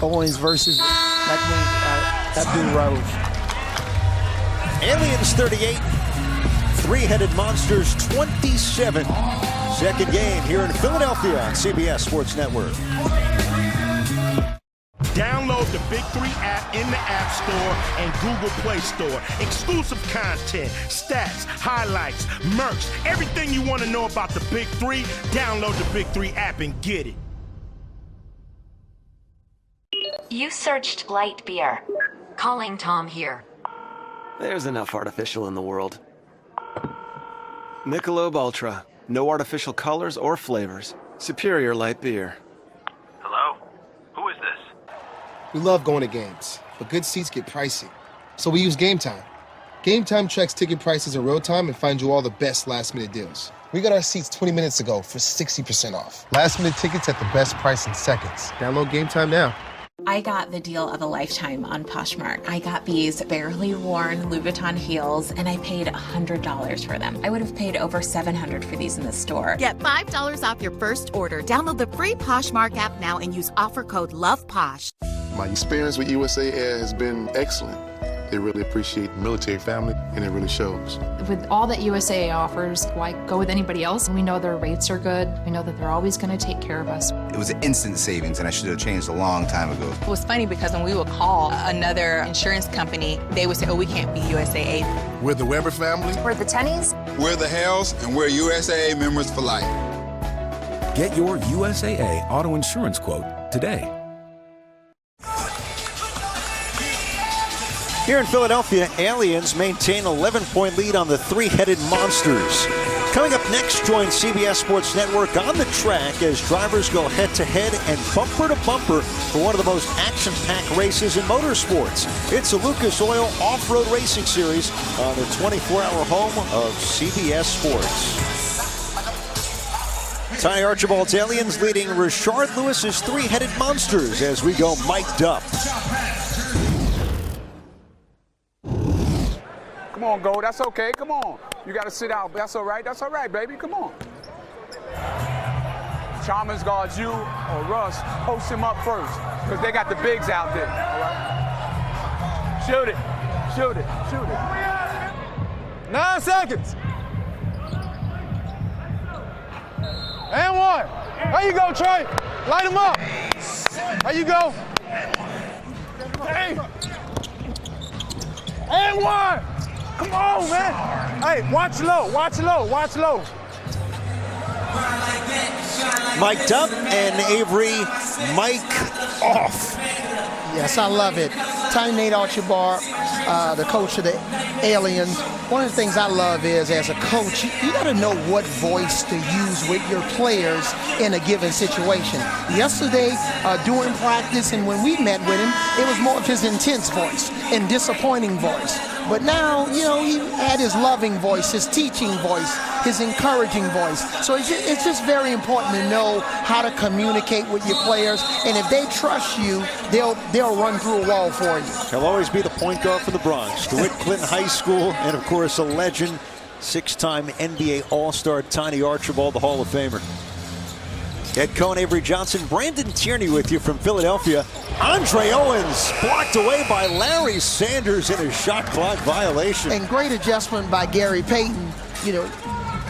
Owens versus Abdul-Rauf. Aliens 38. Three-headed monsters 27. Second game here in Philadelphia on CBS Sports Network. Download the Big 3 app in the App Store and Google Play Store. Exclusive content, stats, highlights, merch, everything you want to know about the Big 3, download the Big 3 app and get it. You searched light beer. Calling Tom here. There's enough artificial in the world. Michelob Ultra. No artificial colors or flavors. Superior light beer. Hello? Who is this? We love going to games, but good seats get pricey. So we use Game Time. Game Time checks ticket prices in real time and finds you all the best last-minute deals. We got our seats 20 minutes ago for 60% off. Last-minute tickets at the best price in seconds. Download Game Time now. I got the deal of a lifetime on Poshmark. I got these barely worn Louis Vuitton heels, and I paid $100 for them. I would have paid over $700 for these in the store. Get $5 off your first order. Download the free Poshmark app now and use offer code LOVEPOSH. My experience with USA Air has been excellent. They really appreciate the military family, and it really shows. With all that USA offers, why go with anybody else? We know their rates are good. We know that they're always going to take care of us. It was an instant savings, and I should have changed a long time ago. It was funny because when we would call another insurance company, they would say, oh, we can't be USAA. We're the Weber family. We're the Tennies. We're the Hells, and we're USAA members for life. Get your USAA auto insurance quote today. Here in Philadelphia, Aliens maintain an 11-point lead on the three-headed monsters. Coming up next, join CBS Sports Network on the track as drivers go head-to-head and bumper-to-bumper for one of the most action-packed races in motorsports. It's a Lucas Oil Off-Road Racing Series on the 24-hour home of CBS Sports. Ty Archibald's Aliens leading Rashard Lewis's three-headed monsters as we go mic'd up. Come on, Go. That's okay. Come on. You got to sit out. That's all right. That's all right, baby. Come on. Chalmers guards you or Russ. Post him up first because they got the bigs out there. All right? Shoot it. Shoot it. Shoot it. 9 seconds. And one. There you go, Trey. Light him up. There you go. Hey. And one. Come on, man. Hey, watch low, watch low, watch low. Mic'd up and Avery mic off. Yes, I love it. tell you, Nate Archibald, the coach of the Aliens, one of the things I love is, as a coach, you got to know what voice to use with your players in a given situation. Yesterday, during practice and when we met with him, it was more of his intense voice and disappointing voice. But now, you know, he had his loving voice, his teaching voice, his encouraging voice. So it's just very important to know how to communicate with your players. And if they trust you, they'll run through a wall for you. He'll always be the point guard for the Bronx. DeWitt Clinton High School, and of course a legend, 6-time NBA All-Star Tiny Archibald, the Hall of Famer. Head coach Avery Johnson, Brandon Tierney with you from Philadelphia. Andre Owens blocked away by Larry Sanders in a shot clock violation. And great adjustment by Gary Payton. You know,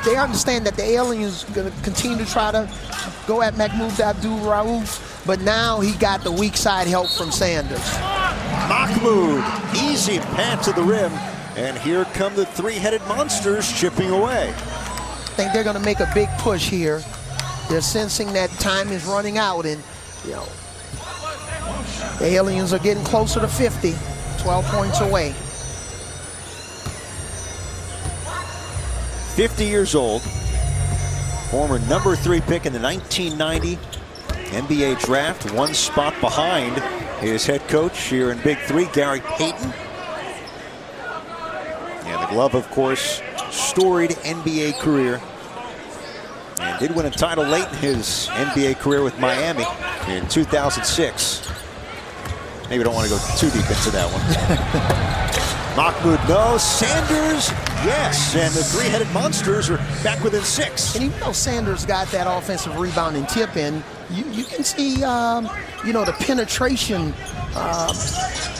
they understand that the Aliens are going to continue to try to go at Mahmoud Abdul-Rauf, but now he got the weak side help from Sanders. Mahmoud, easy pass to the rim, and here come the three-headed monsters chipping away. I think they're going to make a big push here. They're sensing that time is running out, and you know, the Aliens are getting closer to 50, 12 points away. 50 years old, former number 3 pick in the 1990 NBA draft, one spot behind his head coach here in Big 3, Gary Payton. And the glove, of course, storied NBA career. And did win a title late in his NBA career with Miami in 2006. Maybe don't want to go too deep into that one. Mahmoud, no. Sanders, yes. And the three-headed monsters are back within 6. And even though Sanders got that offensive rebound and tip in, you can see, you know, the penetration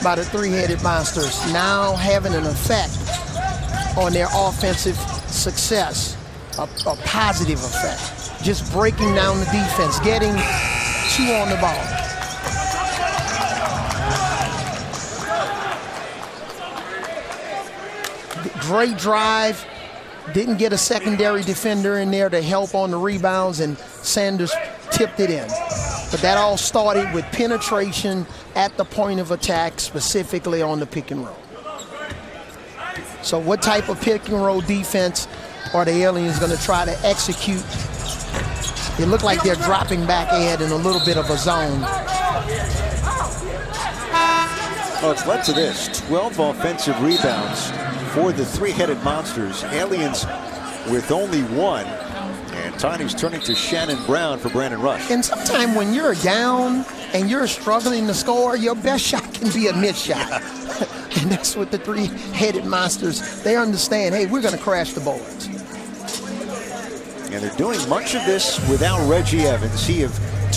by the three-headed monsters now having an effect on their offensive success. A positive effect. Just breaking down the defense, getting 2 on the ball. Great drive. Didn't get a secondary defender in there to help on the rebounds, and Sanders tipped it in. But that all started with penetration at the point of attack, specifically on the pick and roll. So what type of pick and roll defense are the Aliens going to try to execute? It looked like they're dropping back ahead in a little bit of a zone. Well, it's led to this. 12 offensive rebounds for the three-headed monsters. Aliens with only 1. And Tiny's turning to Shannon Brown for Brandon Rush. And sometimes when you're down and you're struggling to score, your best shot can be a missed shot. Yeah. And that's what the three-headed monsters, they understand, hey, we're going to crash the boards. And they're doing much of this without Reggie Evans. He had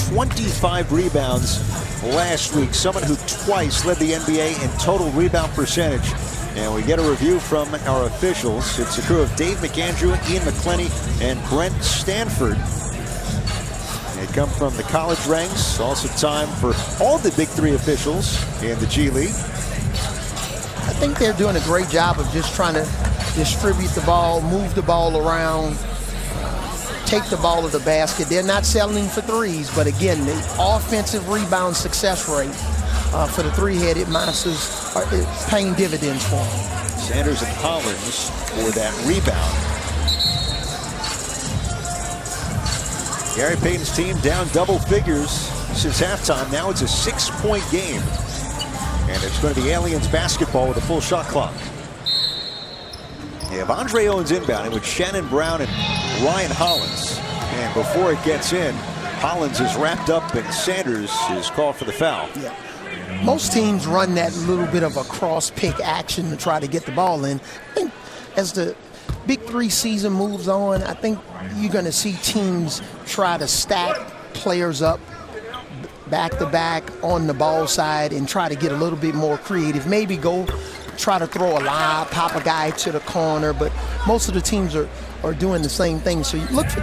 25 rebounds last week, someone who twice led the NBA in total rebound percentage. And we get a review from our officials. It's a crew of Dave McAndrew, Ian McClenny, and Brent Stanford. They come from the college ranks. Also time for all the Big 3 officials in the G League. I think they're doing a great job of just trying to distribute the ball, move the ball around, take the ball to the basket. They're not settling for threes, but again, the offensive rebound success rate for the three-headed monsters is paying dividends for them. Sanders and Collins for that rebound. Gary Payton's team down double figures since halftime. Now it's a 6-point game. And it's going to be Aliens basketball with a full shot clock. They have Andre Owens inbounding with Shannon Brown and Ryan Hollins. And before it gets in, Hollins is wrapped up and Sanders is called for the foul. Yeah. Most teams run that little bit of a cross-pick action to try to get the ball in. I think as the Big 3 season moves on, I think you're going to see teams try to stack players up back-to-back on the ball side and try to get a little bit more creative. Maybe go try to throw a lob, pop a guy to the corner, but most of the teams are doing the same thing. So you look for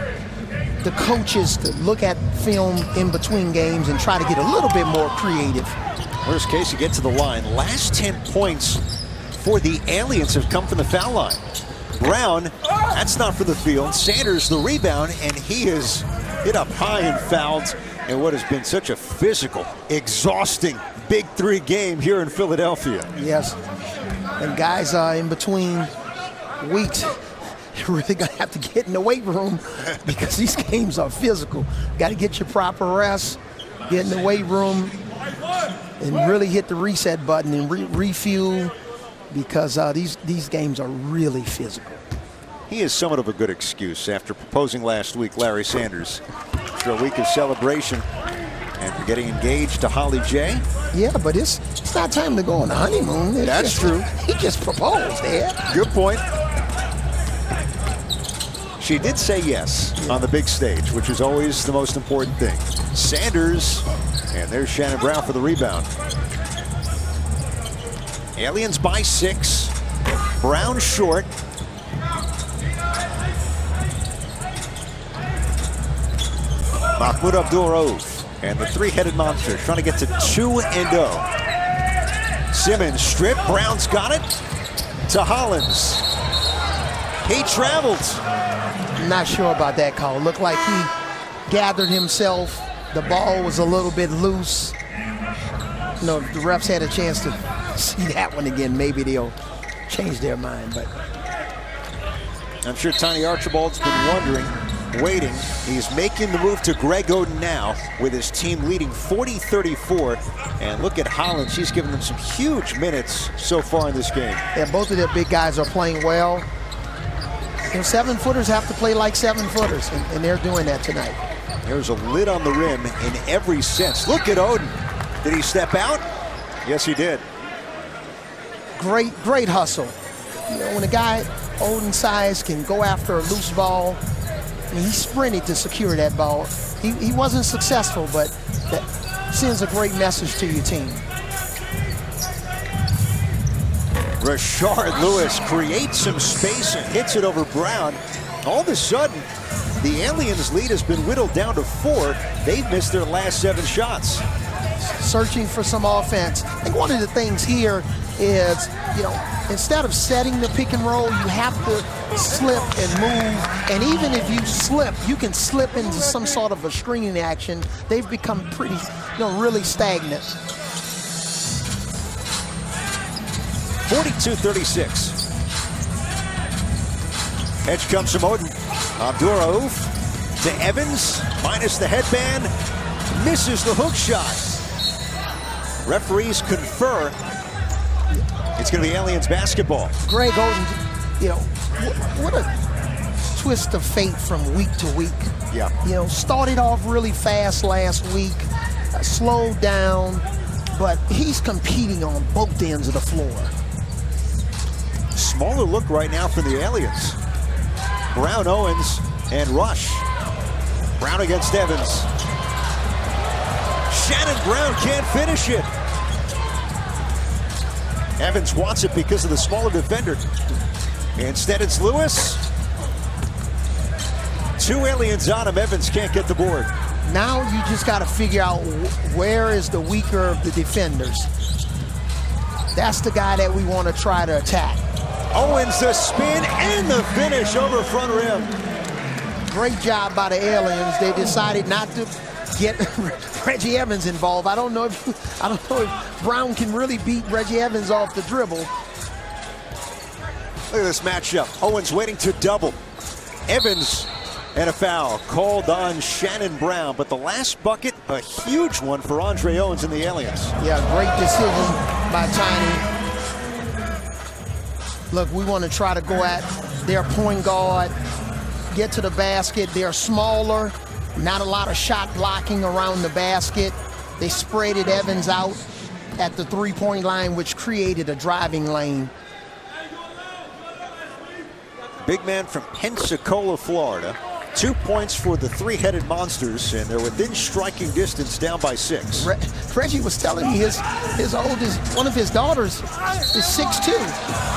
the coaches to look at film in between games and try to get a little bit more creative. Worst case, you get to the line. Last 10 points for the Aliens have come from the foul line. Brown, that's not for the field. Sanders, the rebound, and he is hit up high and fouled in what has been such a physical, exhausting Big 3 game here in Philadelphia. Yes. And guys in between weeks, you're really going to have to get in the weight room because these games are physical. Got to get your proper rest, get in the weight room, and really hit the reset button and refuel because these games are really physical. He is somewhat of a good excuse after proposing last week, Larry Sanders, after a week of celebration and for getting engaged to Holly J. Yeah, but it's not time to go on the honeymoon. That's true. He just proposed there. Good point. She did say yes on the big stage, which is always the most important thing. Sanders, and there's Shannon Brown for the rebound. Aliens by 6. Brown short. Mahmoud Abdul-Rauf and the three-headed monster trying to get to 2-0. Simmons strip. Brown's got it to Hollins. He traveled. I'm not sure about that call. Looked like he gathered himself. The ball was a little bit loose. No, the refs had a chance to see that one again. Maybe they'll change their mind. But I'm sure Tiny Archibald's been wondering, waiting. He's making the move to Greg Oden now with his team leading 40-34. And look at Holland. She's given them some huge minutes so far in this game. Yeah, both of their big guys are playing well. You know, 7-footers have to play like 7-footers, and they're doing that tonight. There's a lid on the rim in every sense. Look at Oden. Did he step out? Yes, he did. Great hustle. You know, when a guy Oden's size can go after a loose ball, I mean, he sprinted to secure that ball. He wasn't successful, but that sends a great message to your team. Rashard Lewis creates some space and hits it over Brown. All of a sudden, the Aliens' lead has been whittled down to 4. They've missed their last 7 shots. Searching for some offense. I think one of the things here is, you know, instead of setting the pick and roll, you have to slip and move. And even if you slip, you can slip into some sort of a screening action. They've become pretty, you know, really stagnant. 42-36. Edge comes from Oden. Abdul-Rauf to Evans, minus the headband, misses the hook shot. Referees confer. It's going to be Aliens basketball. Greg Oden, you know, what a twist of fate from week to week. Yeah. You know, started off really fast last week, slowed down, but he's competing on both ends of the floor. Smaller look right now for the Aliens. Brown, Owens, and Rush. Brown against Evans. Shannon Brown can't finish it. Evans wants it because of the smaller defender. Instead, it's Lewis. 2 Aliens on him. Evans can't get the board. Now you just got to figure out where is the weaker of the defenders. That's the guy that we want to try to attack. Owens, the spin and the finish over front rim. Great job by the Aliens. They decided not to get Reggie Evans involved. I don't know if Brown can really beat Reggie Evans off the dribble. Look at this matchup. Owens waiting to double. Evans and a foul called on Shannon Brown, but the last bucket, a huge one for Andre Owens and the Aliens. Yeah, great decision by Tiny. Look, we want to try to go at their point guard, get to the basket. They're smaller, not a lot of shot blocking around the basket. They spreaded Evans out at the three-point line, which created a driving lane. Big man from Pensacola, Florida. 2 points for the three-headed monsters, and they're within striking distance, down by 6. Reggie was telling me his oldest, one of his daughters is 6'2",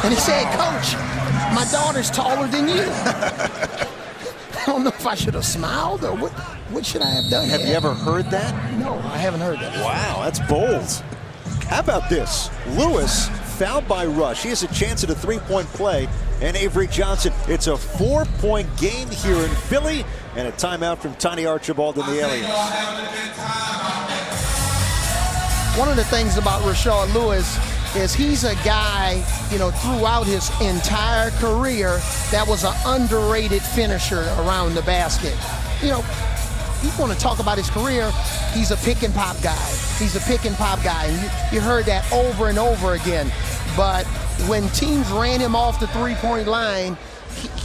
and he said, "Coach, my daughter's taller than you." I don't know if I should have smiled or what should I have done? Have you ever heard that? No, I haven't heard that. Wow, that's bold. How about this? Lewis fouled by Rush. He has a chance at a three-point play. And Avery Johnson. It's a 4-point game here in Philly, and a timeout from Tiny Archibald and the Aliens. One of the things about Rashard Lewis is he's a guy, throughout his entire career that was an underrated finisher around the basket. You want to talk about his career, he's a pick and pop guy. He's a pick and pop guy. And you heard that over and over again. But when teams ran him off the three-point line,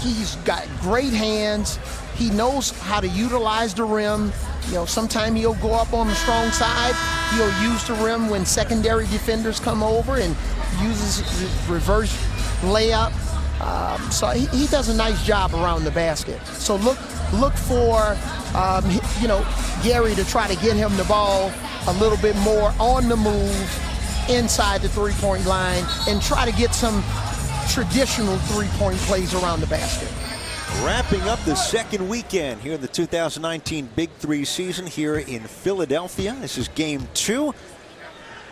he's got great hands. He knows how to utilize the rim. Sometimes he'll go up on the strong side. He'll use the rim when secondary defenders come over and uses reverse layup. So he does a nice job around the basket. So look for Gary to try to get him the ball a little bit more on the move inside the three-point line and try to get some traditional three-point plays around the basket. Wrapping up the second weekend here in the 2019 Big 3 season here in Philadelphia. This is game 2.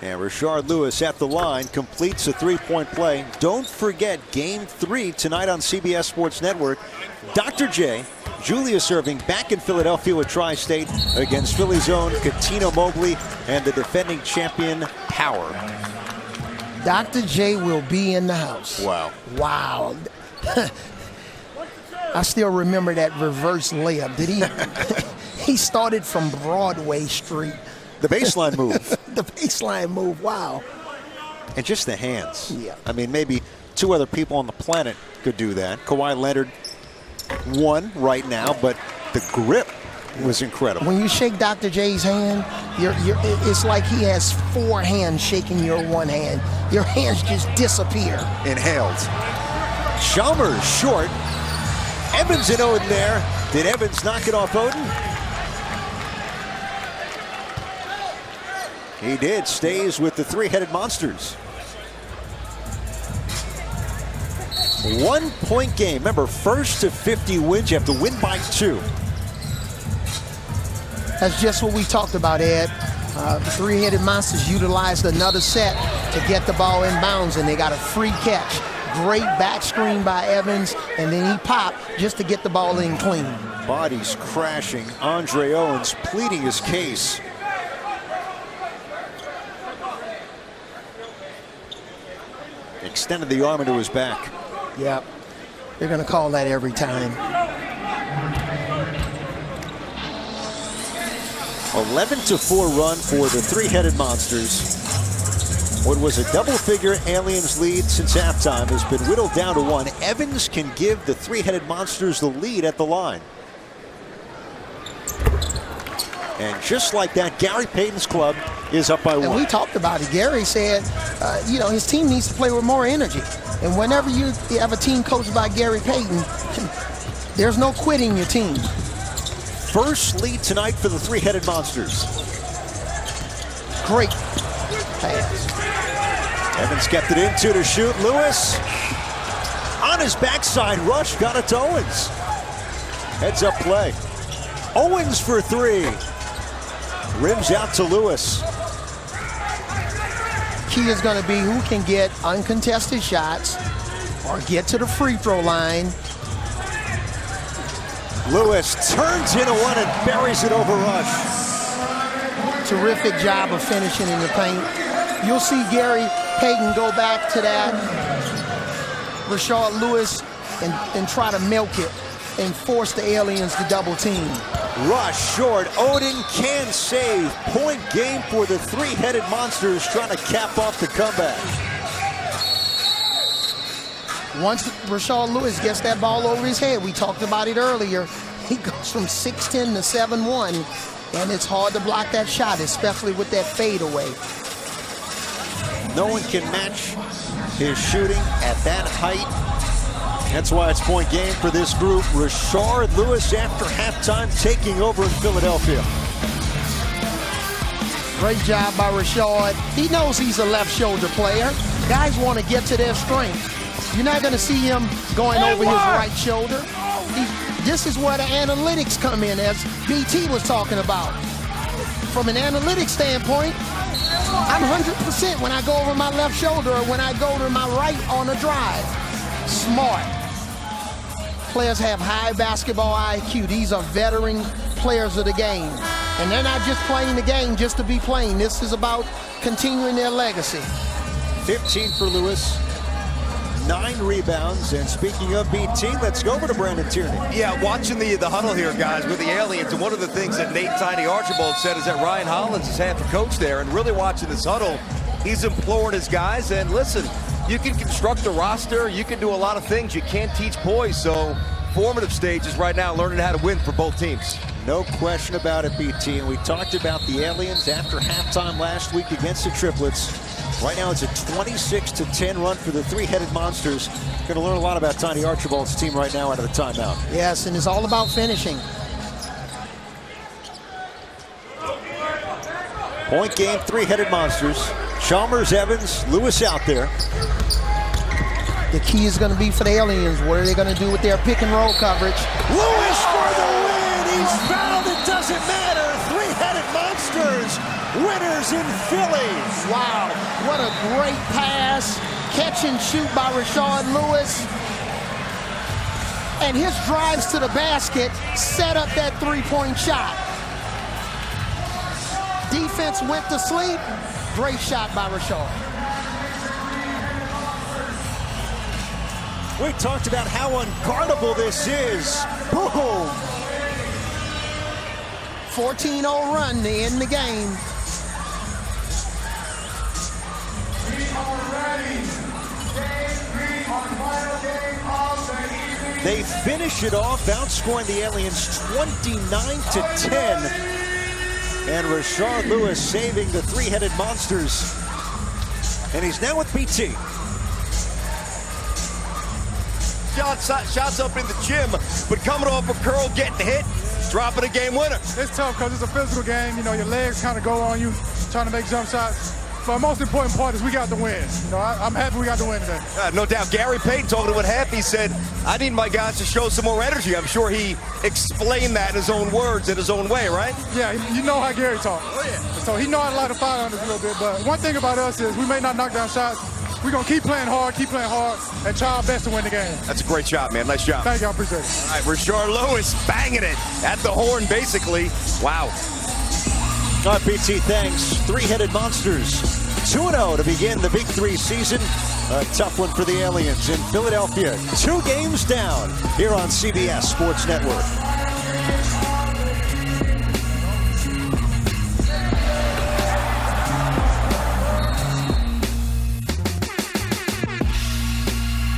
And Rashard Lewis at the line completes a three-point play. Don't forget game 3 tonight on CBS Sports Network. Dr. J, Julius Erving back in Philadelphia with Tri-State against Philly's own Cuttino Mobley and the defending champion Power. Dr. J will be in the house. Wow. Wow. I still remember that reverse layup. Did he? He started from Broadway Street. The baseline move. The baseline move, wow. And just the hands. Yeah. I mean, maybe 2 other people on the planet could do that. Kawhi Leonard, 1 right now, but the grip was incredible. When you shake Dr. J's hand, it's like he has 4 hands shaking your one hand. Your hands just disappear. Inhaled. Chalmers short. Evans and Oden there. Did Evans knock it off Oden? He did. Stays with the three-headed monsters. 1-point game. Remember, first to 50 wins. You have to win by 2. That's just what we talked about, Ed. The three-headed monsters utilized another set to get the ball in bounds, and they got a free catch. Great back screen by Evans, and then he popped just to get the ball in clean. Bodies crashing. Andre Owens pleading his case. Extended the arm into his back. Yep. They're going to call that every time. 11-4 run for the three-headed monsters. What was a double-figure Aliens lead since halftime has been whittled down to 1. Evans can give the three-headed monsters the lead at the line. And just like that, Gary Payton's club is up by 1. And we talked about it. Gary said, his team needs to play with more energy. And whenever you have a team coached by Gary Payton, there's no quitting your team. First lead tonight for the three-headed monsters. Great pass. Evans kept it into to shoot. Lewis on his backside rush, got it to Owens. Heads up play. Owens for 3. Rims out to Lewis. Key is going to be who can get uncontested shots or get to the free throw line. Lewis turns into 1 and buries it over Rush. Terrific job of finishing in the paint. You'll see Gary Payton go back to that Rashard Lewis and try to milk it and force the Aliens to double team. Rush short. Oden can save. Point game for the three-headed monsters trying to cap off the comeback. Once Rashard Lewis gets that ball over his head, we talked about it earlier, he goes from 6'10" to 7'1", and it's hard to block that shot, especially with that fadeaway. No one can match his shooting at that height. That's why it's point game for this group. Rashard Lewis after halftime taking over in Philadelphia. Great job by Rashard. He knows he's a left shoulder player. Guys want to get to their strength. You're not going to see him going over his right shoulder. This is where the analytics come in, as BT was talking about. From an analytics standpoint, I'm 100% when I go over my left shoulder or when I go to my right on a drive. Smart. Players have high basketball IQ. These are veteran players of the game. And they're not just playing the game just to be playing. This is about continuing their legacy. 15 for Lewis, 9 rebounds. And speaking of BT, let's go over to Brandon Tierney. Yeah, watching the huddle here, guys, with the Aliens, and one of the things that Nate Tiny Archibald said is that Ryan Hollins is half the coach there, and really watching this huddle, he's imploring his guys, and listen, you can construct a roster, you can do a lot of things, you can't teach poise, so formative stages right now, learning how to win for both teams. No question about it, BT, and we talked about the Aliens after halftime last week against the Triplets. Right now it's a 26-10 run for the three-headed Monsters. Going to learn a lot about Tiny Archibald's team right now out of the timeout. Yes, and it's all about finishing. Point game, three-headed Monsters. Chalmers, Evans, Lewis out there. The key is going to be for the Aliens. What are they going to do with their pick and roll coverage? Lewis for the win. He's fouled. It doesn't matter. Three-headed Monsters. Winners in Philly. Wow, what a great pass. Catch and shoot by Rashard Lewis. And his drives to the basket set up that three-point shot. Defense went to sleep. Great shot by Rashard. We talked about how unguardable this is. Boom. 14-0 run to end the game. They finish it off, outscoring the Aliens 29-10. And Rashard Lewis saving the three-headed Monsters. And he's now with BT. Shots up in the gym, but coming off a curl, getting hit, dropping a game winner. It's tough because it's a physical game. You know, your legs kind of go on you, trying to make jump shots. But the most important part is we got the win. You know, I'm happy we got the win today. No doubt. Gary Payton talking to it half, he said, I need my guys to show some more energy. I'm sure he explained that in his own words, in his own way, right? Yeah, you know how Gary talks. Oh, yeah. So he knows how to light a fire on us a little bit. But one thing about us is we may not knock down shots. We're going to keep playing hard, and try our best to win the game. That's a great shot, man. Nice job. Thank you. I appreciate it. All right, Rashard Lewis banging it at the horn, basically. Wow. All right, BT, thanks. Three-headed Monsters. 2-0 to begin the Big 3 season. A tough one for the Aliens in Philadelphia. 2 games down here on CBS Sports Network.